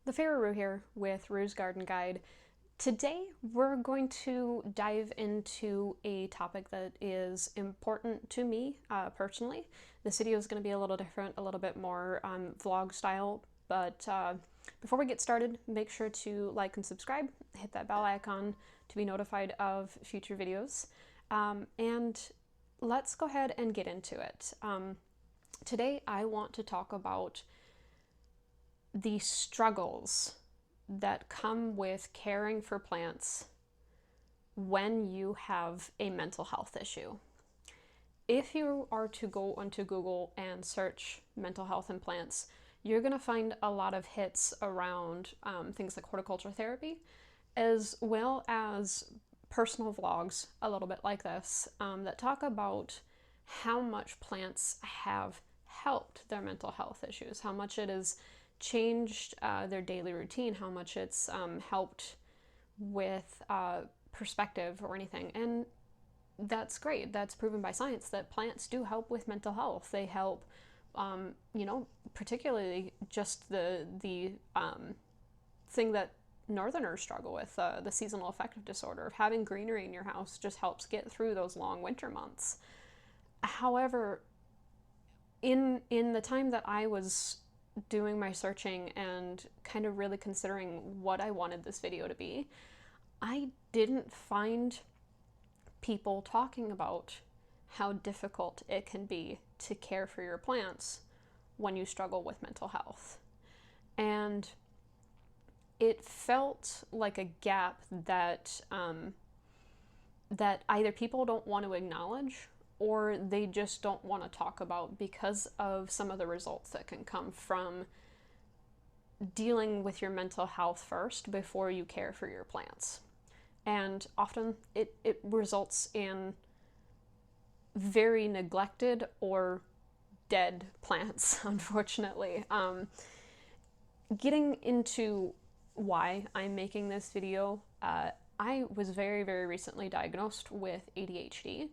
The Rue here with Rue's Garden Guide. Today we're going to dive into a topic that is important to me personally. This video is going to be a little different, a little bit more vlog style, but before we get started, make sure to like and subscribe, hit that bell icon to be notified of future videos, and let's go ahead and get into it. Today I want to talk about the struggles that come with caring for plants when you have a mental health issue. If you are to go onto Google and search mental health in plants, you're going to find a lot of hits around things like horticulture therapy, as well as personal vlogs, a little bit like this, that talk about how much plants have helped their mental health issues, how much it has changed their daily routine, how much it's helped with perspective or anything. And that's great. That's proven by science that plants do help with mental health. They help, particularly just the thing that Northerners struggle with, the seasonal affective disorder of having greenery in your house just helps get through those long winter months. However, in the time that I was doing my searching and kind of really considering what I wanted this video to be, I didn't find people talking about how difficult it can be to care for your plants when you struggle with mental health. And it felt like a gap that that either people don't want to acknowledge or they just don't want to talk about because of some of the results that can come from dealing with your mental health first before you care for your plants. And often it results in very neglected or dead plants, unfortunately. Getting into why I'm making this video, I was very, very recently diagnosed with ADHD.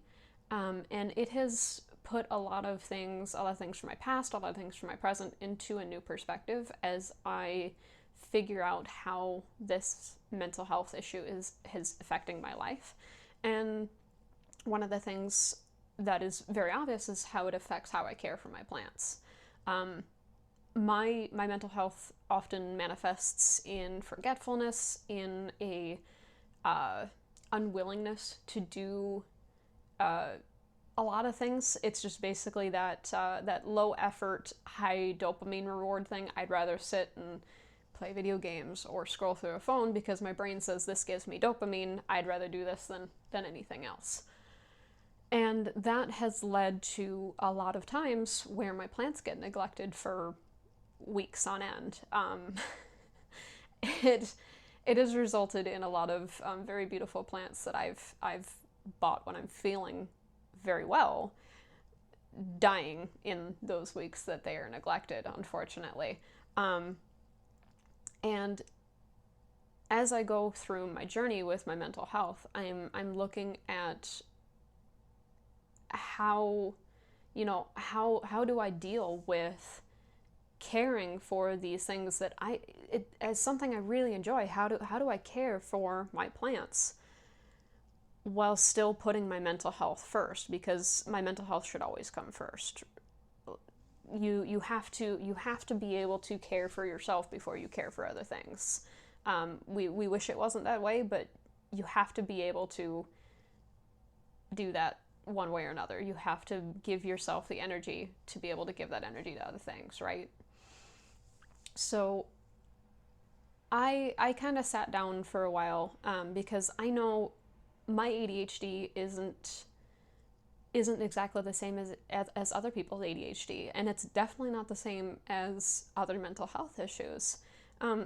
And it has put a lot of things from my past, a lot of things from my present into a new perspective as I figure out how this mental health issue is affecting my life. And one of the things that is very obvious is how it affects how I care for my plants. My mental health often manifests in forgetfulness, in a unwillingness to do a lot of things. It's just basically that low effort, high dopamine reward thing. I'd rather sit and play video games or scroll through a phone because my brain says this gives me dopamine. I'd rather do this than anything else. And that has led to a lot of times where my plants get neglected for weeks on end. It has resulted in a lot of very beautiful plants that I've bought when I'm feeling very well, dying in those weeks that they are neglected, unfortunately. And as I go through my journey with my mental health, I'm looking at how do I deal with caring for these things that as something I really enjoy. How do I care for my plants while still putting my mental health first, because my mental health should always come first. You have to be able to care for yourself before you care for other things. We wish it wasn't that way, but you have to be able to do that one way or another. You have to give yourself the energy to be able to give that energy to other things, right? So I kind of sat down for a while because I know my ADHD isn't exactly the same as other people's ADHD, and it's definitely not the same as other mental health issues.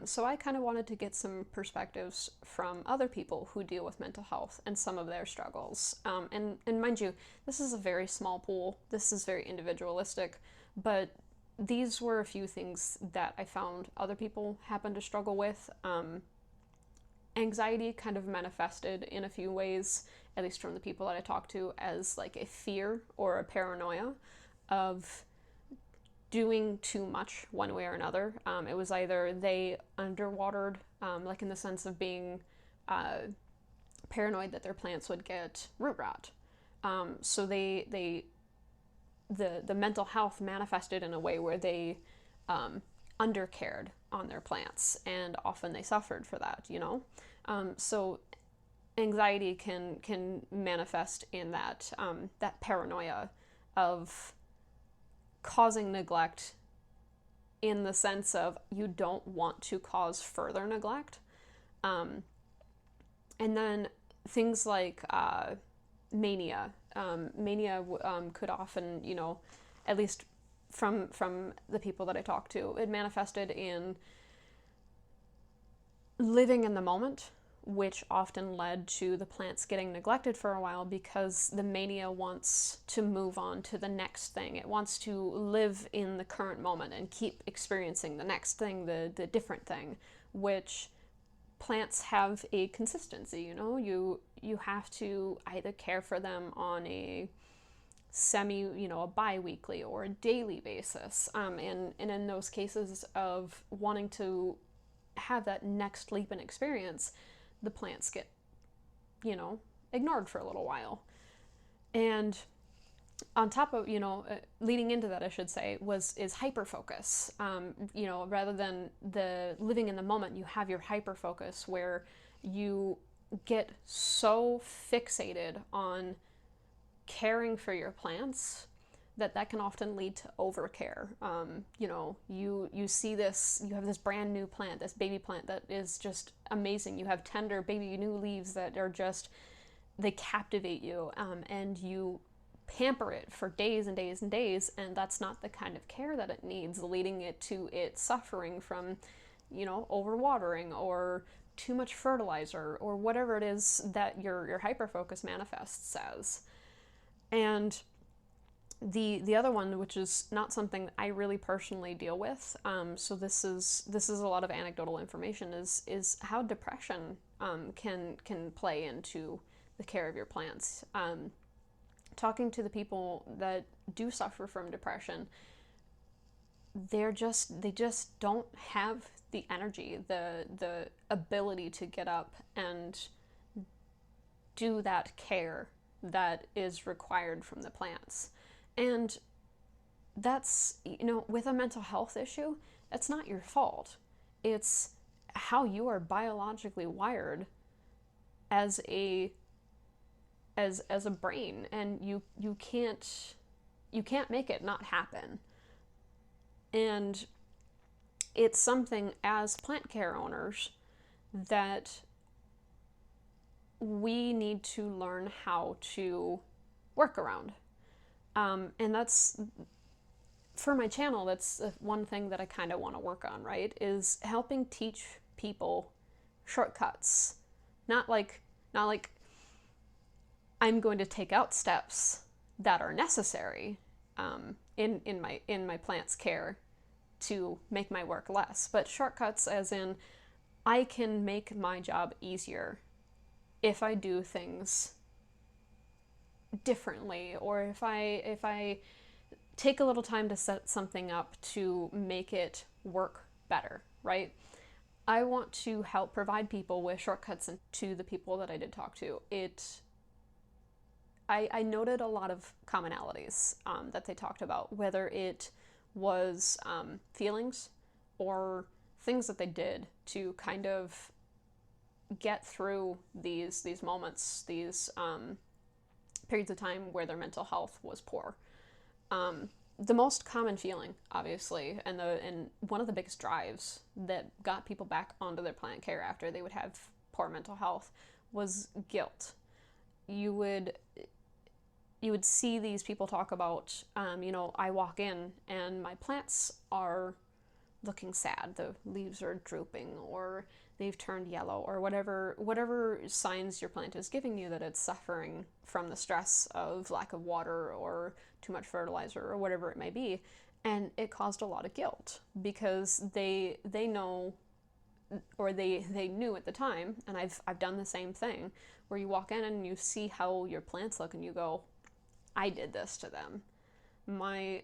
So I kind of wanted to get some perspectives from other people who deal with mental health and some of their struggles. And mind you, this is a very small pool. This is very individualistic, but these were a few things that I found other people happen to struggle with. Anxiety kind of manifested in a few ways, at least from the people that I talked to, as like a fear or a paranoia of doing too much one way or another. It was either they underwatered, like in the sense of being paranoid that their plants would get root rot. So the mental health manifested in a way where they undercared on their plants, and often they suffered for that, you know? So anxiety can manifest in that that paranoia of causing neglect, in the sense of you don't want to cause further neglect. And then things like mania. Mania could often, you know, at least from the people that I talked to, it manifested in living in the moment, which often led to the plants getting neglected for a while because the mania wants to move on to the next thing. It wants to live in the current moment and keep experiencing the next thing, the different thing, which plants have a consistency, you know? You have to either care for them on a a bi-weekly or a daily basis. And in those cases of wanting to have that next leap in experience, the plants get, ignored for a little while. And on top of, leading into that, I should say, is hyperfocus. Rather than the living in the moment, you have your hyperfocus where you get so fixated on caring for your plants that can often lead to overcare. You see this, you have this brand new plant, this baby plant that is just amazing. You have tender baby new leaves that are just, they captivate you, and you pamper it for days and days and days, and that's not the kind of care that it needs, leading it to it suffering from, overwatering or too much fertilizer or whatever it is that your hyperfocus manifests as. And the other one, which is not something I really personally deal with, so this is a lot of anecdotal information, is how depression can play into the care of your plants. Talking to the people that do suffer from depression, they just don't have the energy, the ability to get up and do that care that is required from the plants. And that's, with a mental health issue, that's not your fault. It's how you are biologically wired as a brain, and you can't make it not happen. And it's something as plant care owners that we need to learn how to work around. And that's, for my channel, that's one thing that I kind of want to work on, right? Is helping teach people shortcuts. Not like I'm going to take out steps that are necessary in my plant's care to make my work less, but shortcuts as in I can make my job easier if I do things differently, or if I take a little time to set something up to make it work better, right? I want to help provide people with shortcuts, and to the people that I did talk to, I noted a lot of commonalities that they talked about, whether it was feelings or things that they did to kind of get through these moments, these periods of time where their mental health was poor. The most common feeling, obviously, and one of the biggest drives that got people back onto their plant care after they would have poor mental health was guilt. You would see these people talk about, I walk in and my plants are looking sad. The leaves are drooping, or they've turned yellow, or whatever signs your plant is giving you that it's suffering from the stress of lack of water or too much fertilizer or whatever it may be. And it caused a lot of guilt because they know, or they knew at the time, and I've done the same thing, where you walk in and you see how your plants look and you go, I did this to them. My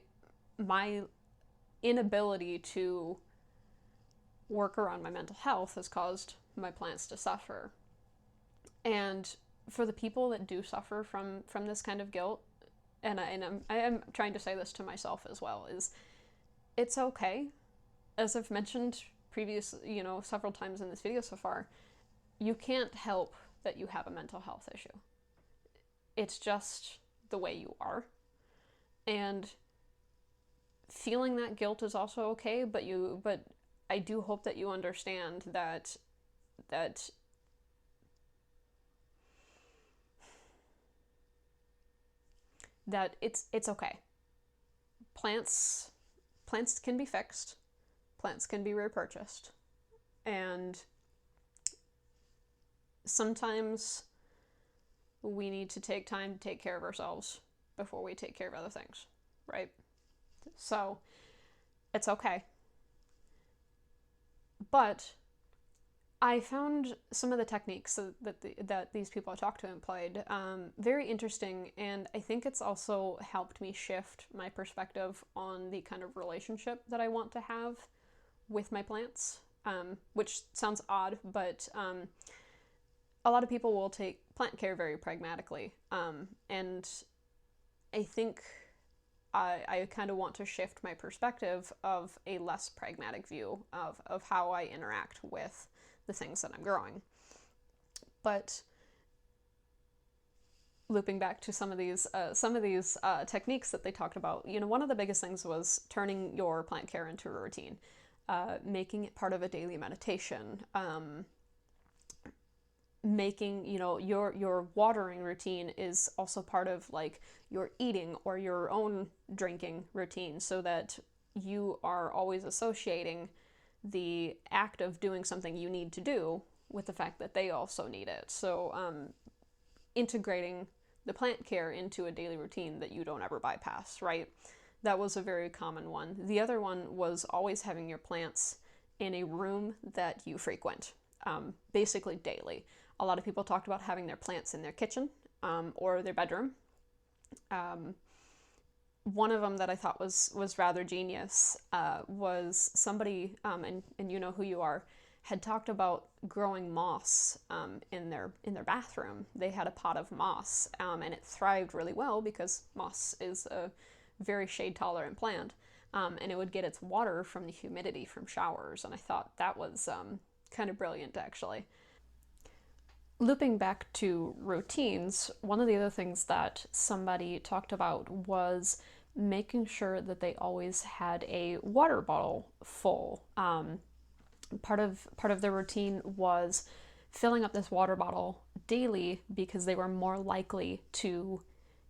inability to work around my mental health has caused my plants to suffer. And for the people that do suffer from this kind of guilt, and I am trying to say this to myself as well, is it's okay. As I've mentioned several times in this video so far, you can't help that you have a mental health issue. It's just the way you are. And feeling that guilt is also okay, but I do hope that you understand that it's okay. Plants can be fixed. Plants can be repurchased. And sometimes we need to take time to take care of ourselves before we take care of other things, right? So it's okay. But I found some of the techniques that these people I talked to employed very interesting, and I think it's also helped me shift my perspective on the kind of relationship that I want to have with my plants, which sounds odd, but a lot of people will take plant care very pragmatically, and I think I kind of want to shift my perspective of a less pragmatic view of how I interact with the things that I'm growing. But looping back to some of these techniques that they talked about, one of the biggest things was turning your plant care into a routine, making it part of a daily meditation, making your watering routine is also part of like your eating or your own drinking routine, so that you are always associating the act of doing something you need to do with the fact that they also need it. So integrating the plant care into a daily routine that you don't ever bypass, right? That was a very common one. The other one was always having your plants in a room that you frequent, basically daily. A lot of people talked about having their plants in their kitchen or their bedroom. One of them that I thought was rather genius was somebody, and you know who you are, had talked about growing moss in their bathroom. They had a pot of moss, and it thrived really well because moss is a very shade tolerant plant, and it would get its water from the humidity from showers. And I thought that was kind of brilliant, actually. Looping back to routines, one of the other things that somebody talked about was making sure that they always had a water bottle full. Part of their routine was filling up this water bottle daily because they were more likely to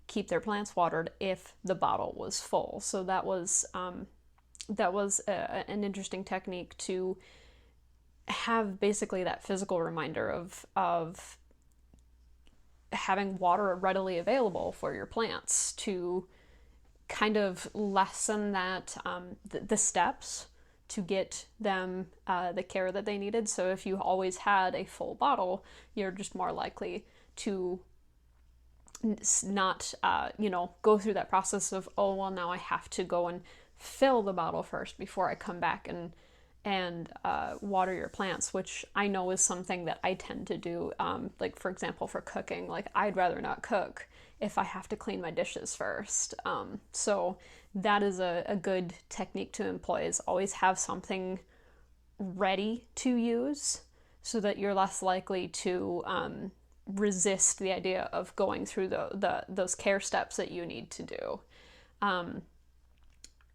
keep their plants watered if the bottle was full. So that was an interesting technique to have, basically that physical reminder of having water readily available for your plants, to kind of lessen that the steps to get them the care that they needed. So if you always had a full bottle, you're just more likely to not go through that process of, oh well, now I have to go and fill the bottle first before I come back and water your plants, which I know is something that I tend to do. Like, for example, for cooking, like I'd rather not cook if I have to clean my dishes first. So that is a good technique to employ, is always have something ready to use so that you're less likely to resist the idea of going through those care steps that you need to do.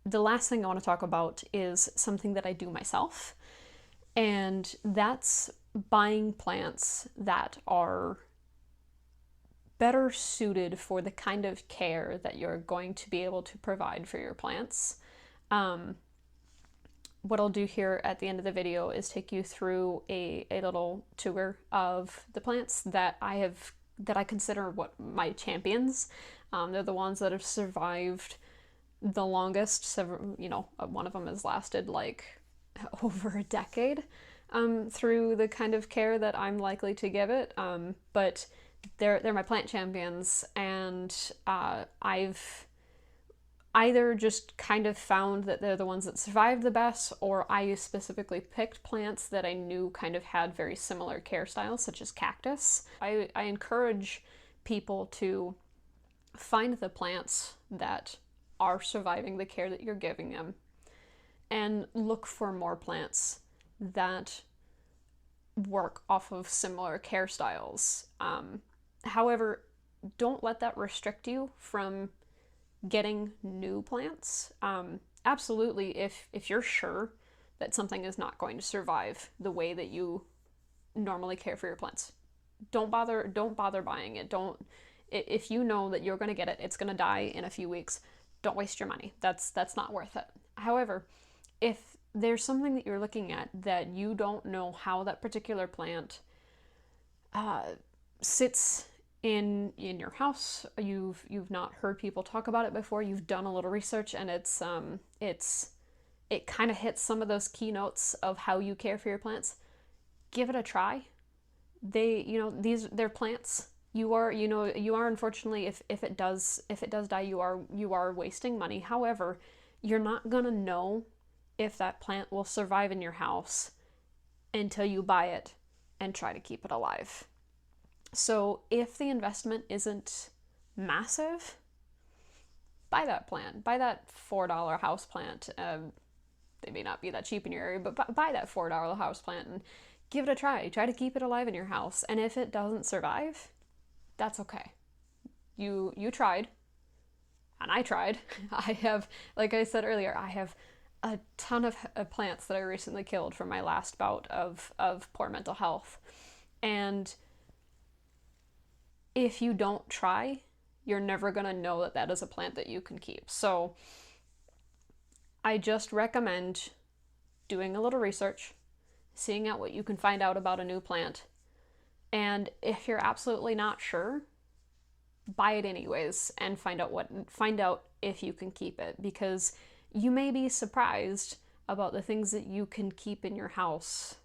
The last thing I want to talk about is something that I do myself, and that's buying plants that are better suited for the kind of care that you're going to be able to provide for your plants. What I'll do here at the end of the video is take you through a little tour of the plants that I consider what my champions. They're the ones that have survived the longest. One of them has lasted like over a decade through the kind of care that I'm likely to give it. But they're my plant champions, and I've either just kind of found that they're the ones that survived the best, or I specifically picked plants that I knew kind of had very similar care styles, such as cactus. I encourage people to find the plants that are surviving the care that you're giving them and look for more plants that work off of similar care styles. However, don't let that restrict you from getting new plants. Absolutely, if you're sure that something is not going to survive the way that you normally care for your plants, don't bother buying it. Don't, if you know that you're going to get it, it's going to die in a few weeks, don't waste your money. That's not worth it. However, if there's something that you're looking at that you don't know how that particular plant sits in your house, you've not heard people talk about it before, you've done a little research, and it kind of hits some of those keynotes of how you care for your plants, give it a try. They're plants. You are unfortunately, if it does die, you are wasting money. However, you're not gonna know if that plant will survive in your house until you buy it and try to keep it alive. So if the investment isn't massive, buy that plant. Buy that $4 house plant. They may not be that cheap in your area, but buy that $4 house plant and give it a try. Try to keep it alive in your house. And if it doesn't survive, that's okay. You tried, and I tried. I have, like I said earlier, I have a ton of plants that I recently killed from my last bout of poor mental health. And if you don't try, you're never going to know that that is a plant that you can keep. So I just recommend doing a little research, seeing out what you can find out about a new plant. And if you're absolutely not sure, buy it anyways and find out if you can keep it, because you may be surprised about the things that you can keep in your house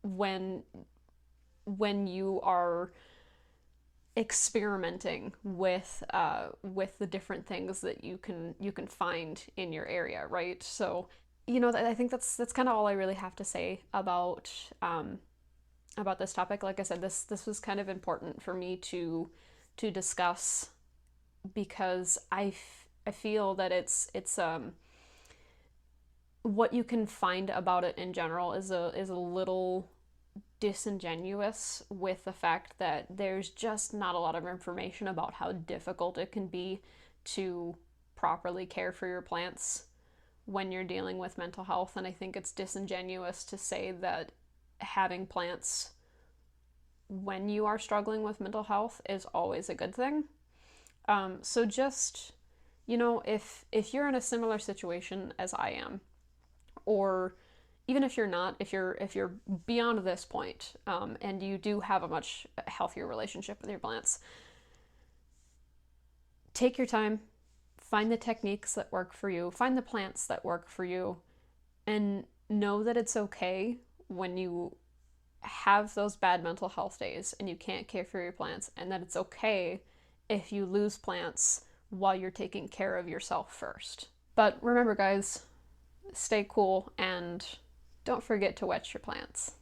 when you are experimenting with the different things that you can find in your area, right? So, I think that's kind of all I really have to say about this topic. Like I said, this was kind of important for me to discuss, because I feel that it's what you can find about it in general is a little disingenuous with the fact that there's just not a lot of information about how difficult it can be to properly care for your plants when you're dealing with mental health. And I think it's disingenuous to say that having plants when you are struggling with mental health is always a good thing. So just, if you're in a similar situation as I am, or even if you're not, if you're beyond this point, and you do have a much healthier relationship with your plants, take your time, find the techniques that work for you, find the plants that work for you, and know that it's okay when you have those bad mental health days and you can't care for your plants, and that it's okay if you lose plants while you're taking care of yourself first. But remember, guys, stay cool and don't forget to wet your plants.